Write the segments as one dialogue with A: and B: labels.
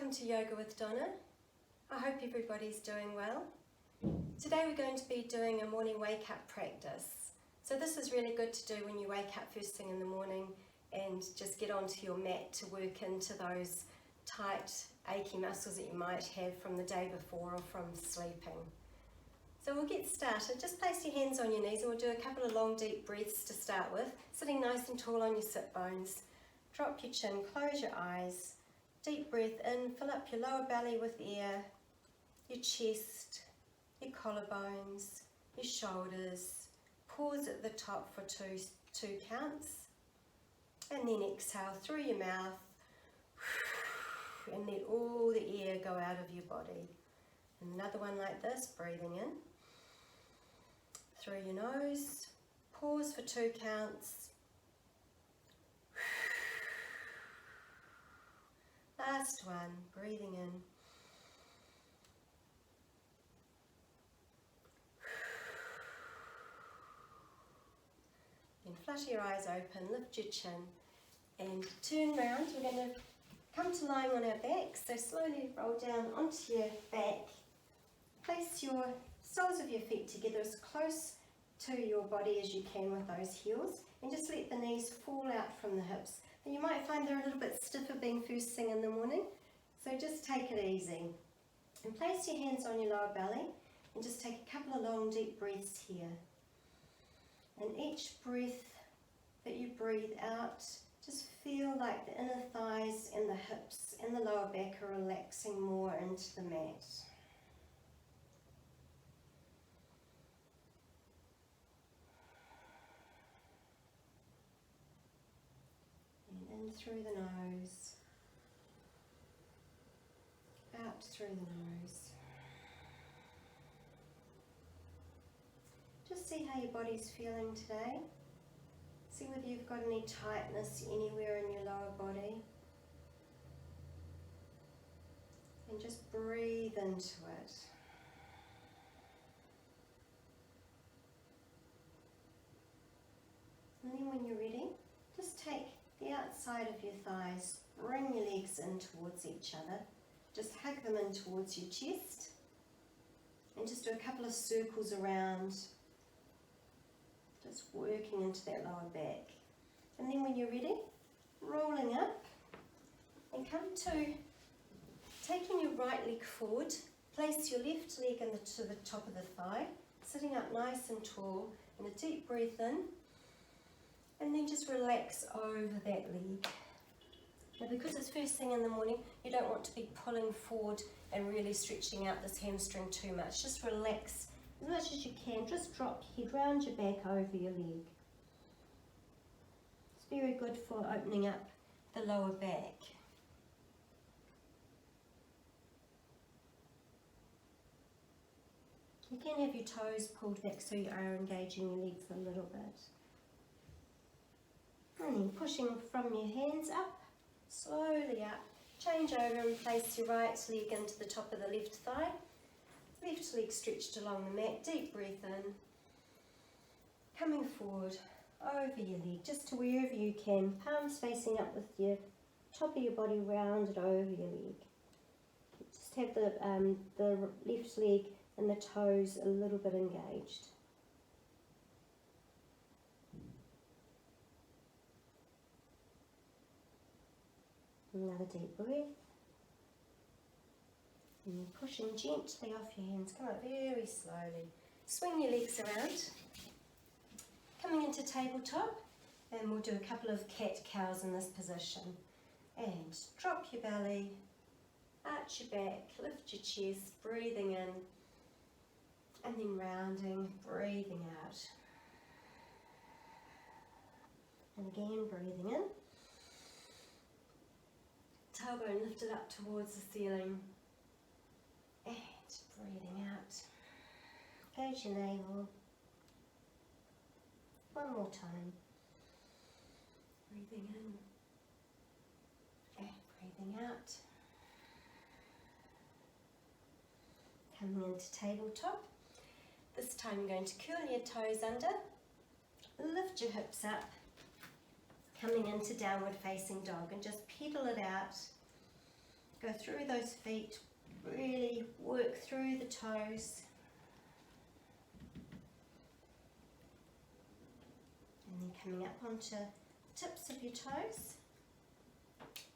A: Welcome to Yoga with Donna. I hope everybody's doing well. Today we're going to be doing a morning wake up practice. So this is really good to do when you wake up first thing in the morning and just get onto your mat to work into those tight, achy muscles that you might have from the day before or from sleeping. So we'll get started. Just place your hands on your knees and we'll do a couple of long deep breaths to start with. Sitting nice and tall on your sit bones. Drop your chin, close your eyes. Deep breath in, fill up your lower belly with air, your chest, your collarbones, your shoulders. Pause at the top for two counts. And then exhale through your mouth and let all the air go out of your body. And another one like this, breathing in through your nose. Pause for 2 counts. Last one, breathing in. Then flutter your eyes open, lift your chin and turn round. We're going to come to lying on our back, so slowly roll down onto your back. Place your soles of your feet together as close to your body as you can with those heels, and just let the knees fall out from the hips. And you might find they're a little bit stiffer being first thing in the morning, so just take it easy. And place your hands on your lower belly and just take a couple of long deep breaths here. And each breath that you breathe out, just feel like the inner thighs and the hips and the lower back are relaxing more into the mat. In through the nose, out through the nose. Just see how your body's feeling today. See whether you've got any tightness anywhere in your lower body. And just breathe into it. And then when you're ready, just take the outside of your thighs, bring your legs in towards each other. Just hug them in towards your chest. And just do a couple of circles around. Just working into that lower back. And then when you're ready, rolling up. And come to taking your right leg forward. Place your left leg to the top of the thigh. Sitting up nice and tall. And a deep breath in. And then just relax over that leg. Now because it's first thing in the morning, you don't want to be pulling forward and really stretching out this hamstring too much. Just relax as much as you can. Just drop your head round your back over your leg. It's very good for opening up the lower back. You can have your toes pulled back so you are engaging your legs a little bit. And then pushing from your hands up, slowly up. Change over and place your right leg into the top of the left thigh. Left leg stretched along the mat, deep breath in. Coming forward, over your leg, just to wherever you can. Palms facing up with your top of your body rounded over your leg. Just have the left leg and the toes a little bit engaged. Another deep breath. And then pushing gently off your hands. Come up very slowly. Swing your legs around. Coming into tabletop. And we'll do a couple of cat-cows in this position. And drop your belly. Arch your back. Lift your chest. Breathing in. And then rounding. Breathing out. And again breathing in. Tailbone lifted up towards the ceiling. And breathing out. Engage your navel. One more time. Breathing in. And breathing out. Coming into tabletop. This time you're going to curl your toes under. Lift your hips up. Coming into downward facing dog and just pedal it out. Go through those feet, really work through the toes. And then coming up onto the tips of your toes.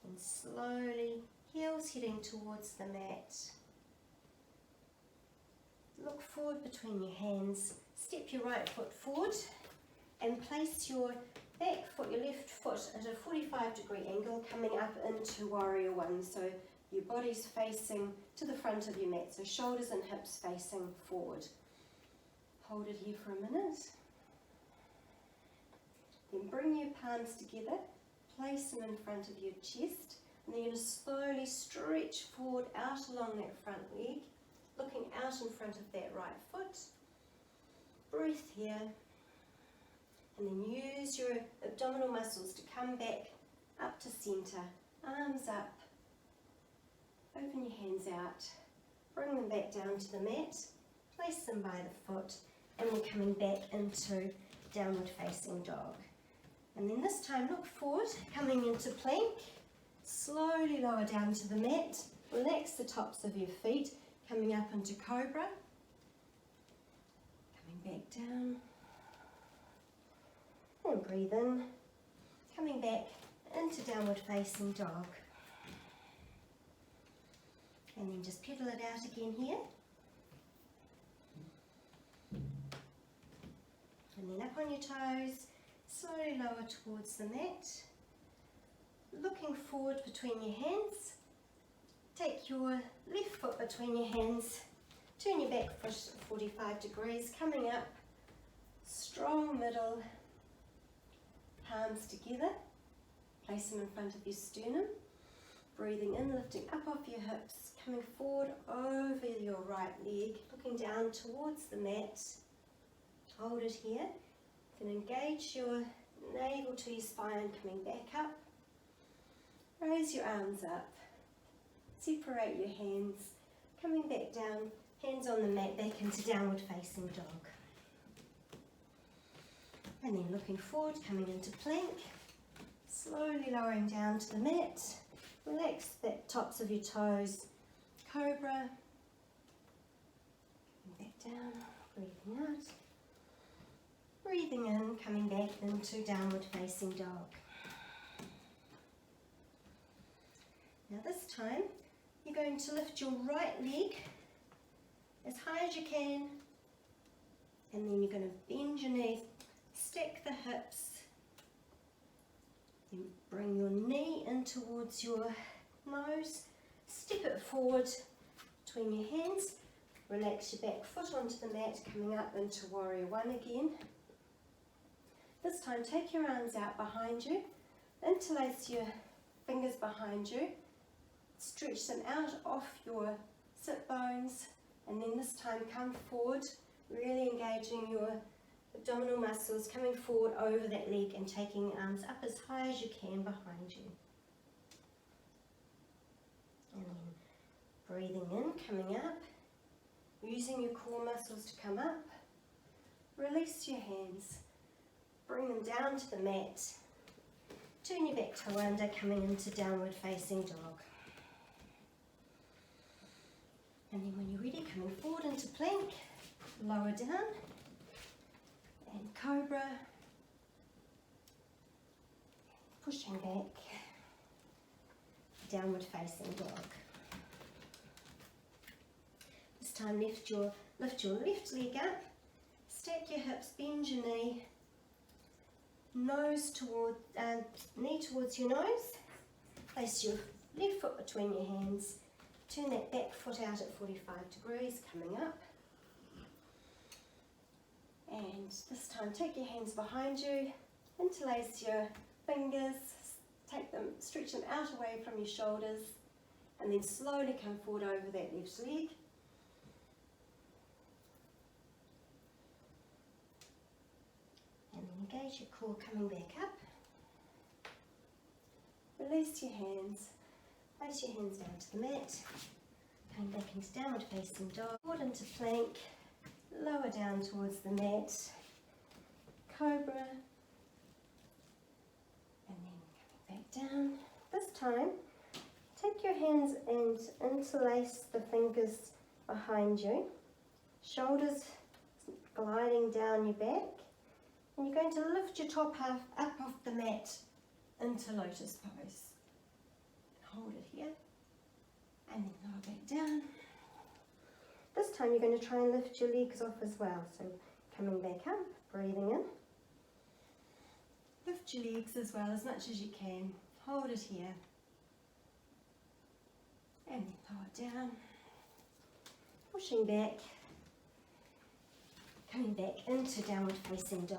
A: And slowly, heels heading towards the mat. Look forward between your hands. Step your right foot forward and place your back foot, your left foot at a 45-degree angle coming up into Warrior One. So your body's facing to the front of your mat, so shoulders and hips facing forward. Hold it here for a minute. Then bring your palms together, place them in front of your chest, and then you're going to slowly stretch forward out along that front leg, looking out in front of that right foot. Breathe here, and then use your abdominal muscles to come back up to center, arms up, open your hands out, bring them back down to the mat, place them by the foot, and we're coming back into downward facing dog. And then this time look forward, coming into plank, slowly lower down to the mat, relax the tops of your feet, coming up into cobra, coming back down, and breathe in, coming back into downward facing dog. And then just pedal it out again here. And then up on your toes, slowly lower towards the mat. Looking forward between your hands. Take your left foot between your hands. Turn your back foot 45 degrees, coming up. Strong middle. Palms together. Place them in front of your sternum. Breathing in, lifting up off your hips. Coming forward over your right leg. Looking down towards the mat. Hold it here. Then engage your navel to your spine, coming back up. Raise your arms up. Separate your hands. Coming back down, hands on the mat, back into downward facing dog. And then looking forward, coming into plank. Slowly lowering down to the mat. Relax the tops of your toes. Cobra. Coming back down, breathing out. Breathing in, coming back into downward facing dog. Now this time, you're going to lift your right leg as high as you can, and then you're going to bend your knees, stack the hips, then bring your knee in towards your nose, step it forward between your hands, relax your back foot onto the mat, coming up into Warrior One again. This time, take your arms out behind you, interlace your fingers behind you, stretch them out off your sit bones, and then this time come forward, really engaging your abdominal muscles, coming forward over that leg and taking your arms up as high as you can behind you. And then breathing in, coming up, using your core muscles to come up, release your hands. Bring them down to the mat. Turn your back toe under, coming into downward facing dog. And then when you're ready, coming forward into plank, lower down, and cobra, pushing back, downward facing dog. This time lift your left leg up, stack your hips, bend your knee, knee towards your nose, place your left foot between your hands, turn that back foot out at 45 degrees, coming up, and this time take your hands behind you, interlace your fingers, take them, stretch them out away from your shoulders, and then slowly come forward over that left leg. And then engage your core, coming back up. Release your hands, place your hands down to the mat, coming back into downward facing dog, forward into plank, lower down towards the mat, cobra, and then coming back down. This time, Take your hands and interlace the fingers behind you, shoulders gliding down your back, and you're going to lift your top half up off the mat into lotus pose. Hold it here, and then lower back down. This time you're going to try and lift your legs off as well, so coming back up, breathing in. Lift your legs as well, as much as you can. Hold it here. And then lower down. Pushing back. Coming back into downward facing dog.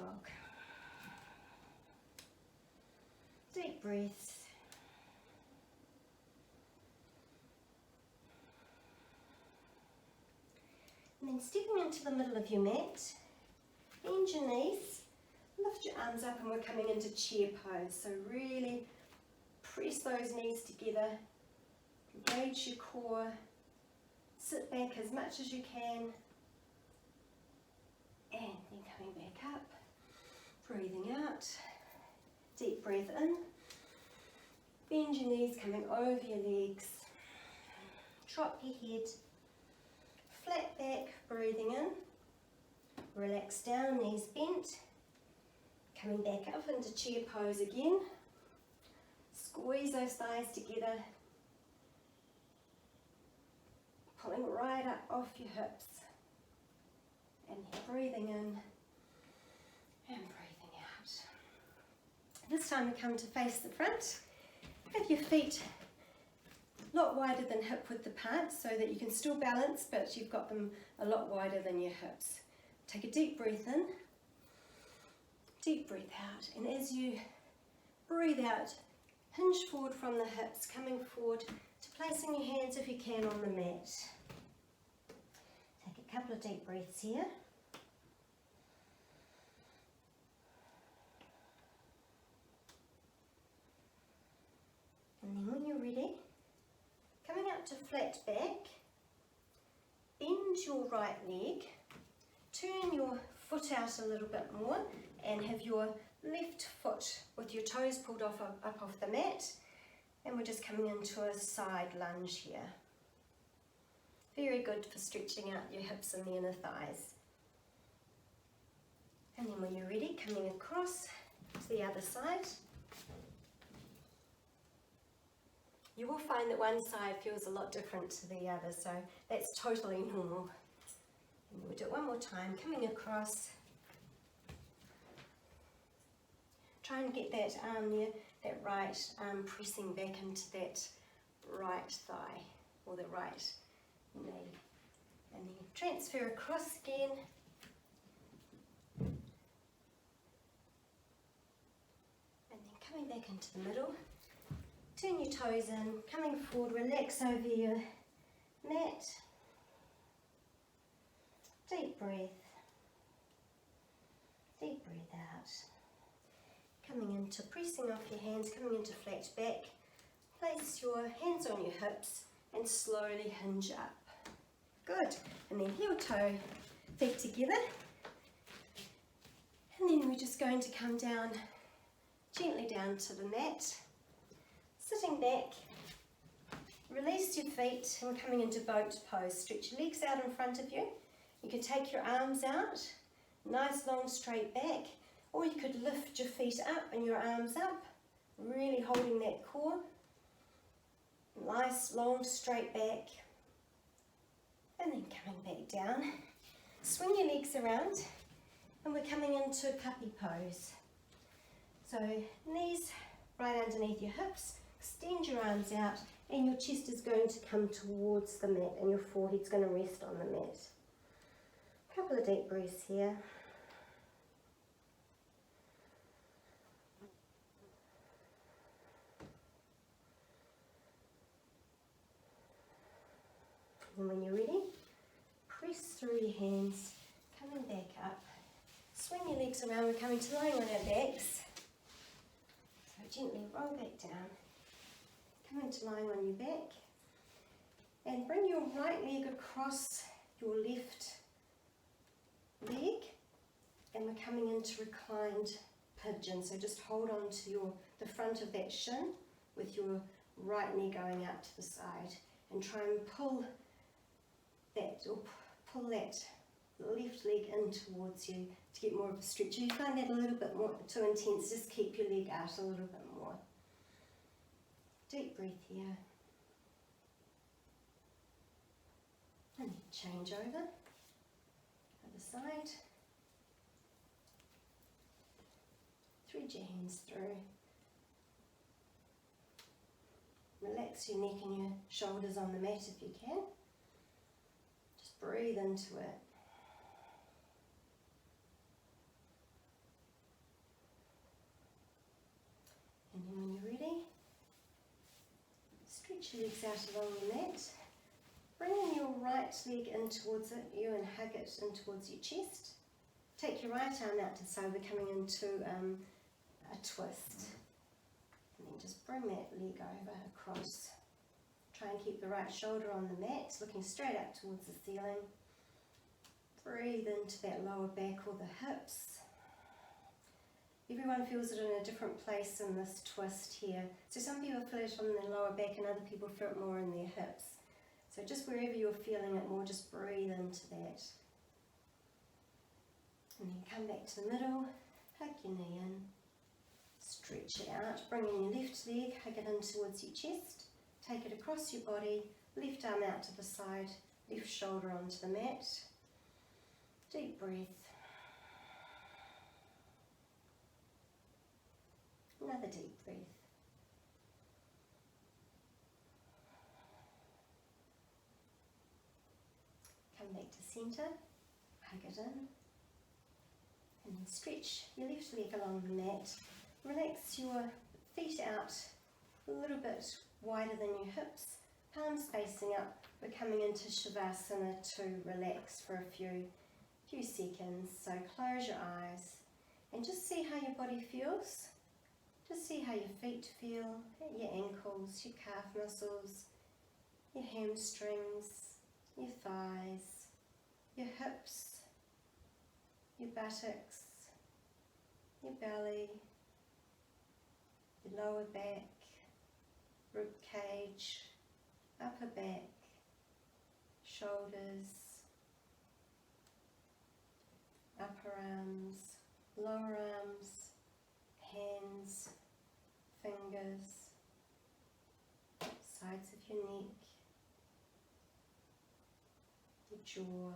A: Deep breaths. And then stepping into the middle of your mat, bend your knees, lift your arms up, and we're coming into chair pose. So really press those knees together, engage your core, sit back as much as you can, and then coming back up, breathing out, deep breath in, bend your knees coming over your legs, drop your head, flat back, breathing in, relax down, knees bent, coming back up into chair pose again, squeeze those thighs together, pulling right up off your hips, and then breathing in and breathing out. This time we come to face the front. Have your feet a lot wider than hip width apart so that you can still balance, but you've got them a lot wider than your hips. Take a deep breath in, deep breath out, and as you breathe out, hinge forward from the hips, coming forward to placing your hands, if you can, on the mat. Take a couple of deep breaths here. And then when you're ready, coming up to flat back, bend your right leg, turn your foot out a little bit more, and have your left foot with your toes pulled off up off the mat, and we're just coming into a side lunge here. Very good for stretching out your hips and the inner thighs. And then when you're ready, coming across to the other side. You will find that one side feels a lot different to the other, so that's totally normal. And we'll do it one more time, coming across. Try and get that arm there, that right arm pressing back into that right thigh, or the right knee. And then transfer across again. And then coming back into the middle. Turn your toes in, coming forward, relax over your mat. Deep breath. Deep breath out. Coming into pressing off your hands, coming into flat back. Place your hands on your hips and slowly hinge up. Good. And then heel toe, feet together. And then we're just going to come down, gently down to the mat. Sitting back, release your feet, and we're coming into boat pose. Stretch your legs out in front of you. You can take your arms out, nice long straight back, or you could lift your feet up and your arms up, really holding that core. Nice long straight back, and then coming back down. Swing your legs around, and we're coming into puppy pose. So knees right underneath your hips. Extend your arms out, and your chest is going to come towards the mat, and your forehead's going to rest on the mat. A couple of deep breaths here. And when you're ready, press through your hands, coming back up. Swing your legs around, we're coming to lying on our backs. So gently roll back down. Come into lying on your back, and bring your right leg across your left leg, and we're coming into reclined pigeon. So just hold on to the front of that shin with your right knee going out to the side, and try and pull that left leg in towards you to get more of a stretch. If you find that a little bit more too intense, just keep your leg out a little bit more. Deep breath here. And then change over. Other side. Thread your hands through. Relax your neck and your shoulders on the mat if you can. Just breathe into it. And then when you're ready, stretch your legs out along the mat. Bringing your right leg in towards you and hug it in towards your chest. Take your right arm out to the side, we're coming into a twist. And then just bring that leg over across. Try and keep the right shoulder on the mat, looking straight up towards the ceiling. Breathe into that lower back or the hips. Everyone feels it in a different place in this twist here. So some people feel it on their lower back and other people feel it more in their hips. So just wherever you're feeling it more, just breathe into that. And then come back to the middle, hug your knee in, stretch it out, bringing your left leg, hug it in towards your chest, take it across your body, left arm out to the side, left shoulder onto the mat. Deep breath. Another deep breath. Come back to centre, hug it in, and then stretch your left leg along the mat. Relax your feet out a little bit wider than your hips, palms facing up. We're coming into Shavasana to relax for a few seconds. So close your eyes and just see how your body feels. Just see how your feet feel, your ankles, your calf muscles, your hamstrings, your thighs, your hips, your buttocks, your belly, your lower back, rib cage, upper back, shoulders, upper arms, lower arms, hands, fingers, sides of your neck, your jaw,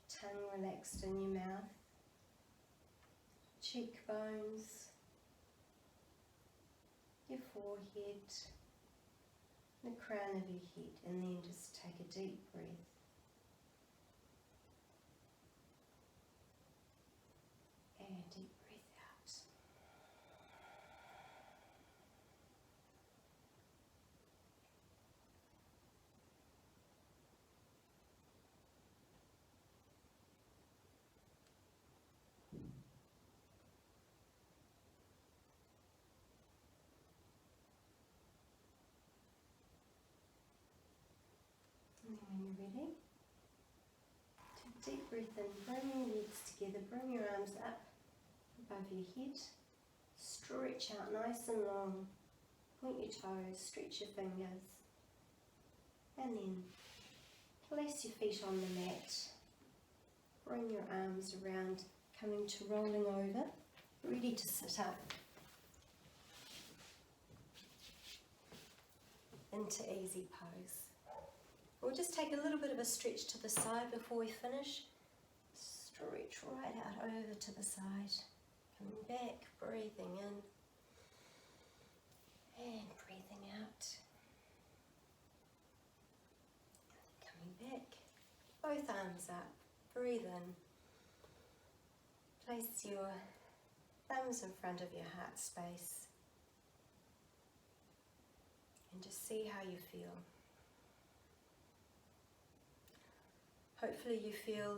A: tongue relaxed in your mouth, cheekbones, your forehead, the crown of your head, and then just take a deep breath. And deep breath out. And then when you're ready, take a deep breath in, bring your legs together, bring your arms up above your head, stretch out nice and long, point your toes, stretch your fingers, and then place your feet on the mat, bring your arms around, coming to rolling over, ready to sit up into easy pose. We'll just take a little bit of a stretch to the side before we finish. Stretch right out over to the side. Coming back, breathing in and breathing out. Coming back, both arms up, breathe in. Place your thumbs in front of your heart space and just see how you feel. Hopefully you feel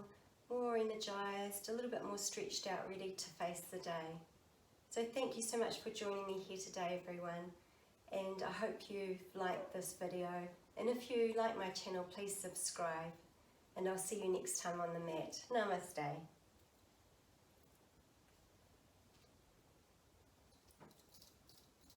A: more energized, a little bit more stretched out, ready to face the day. So thank you so much for joining me here today, everyone. And I hope you've liked this video. And if you like my channel, please subscribe. And I'll see you next time on the mat. Namaste.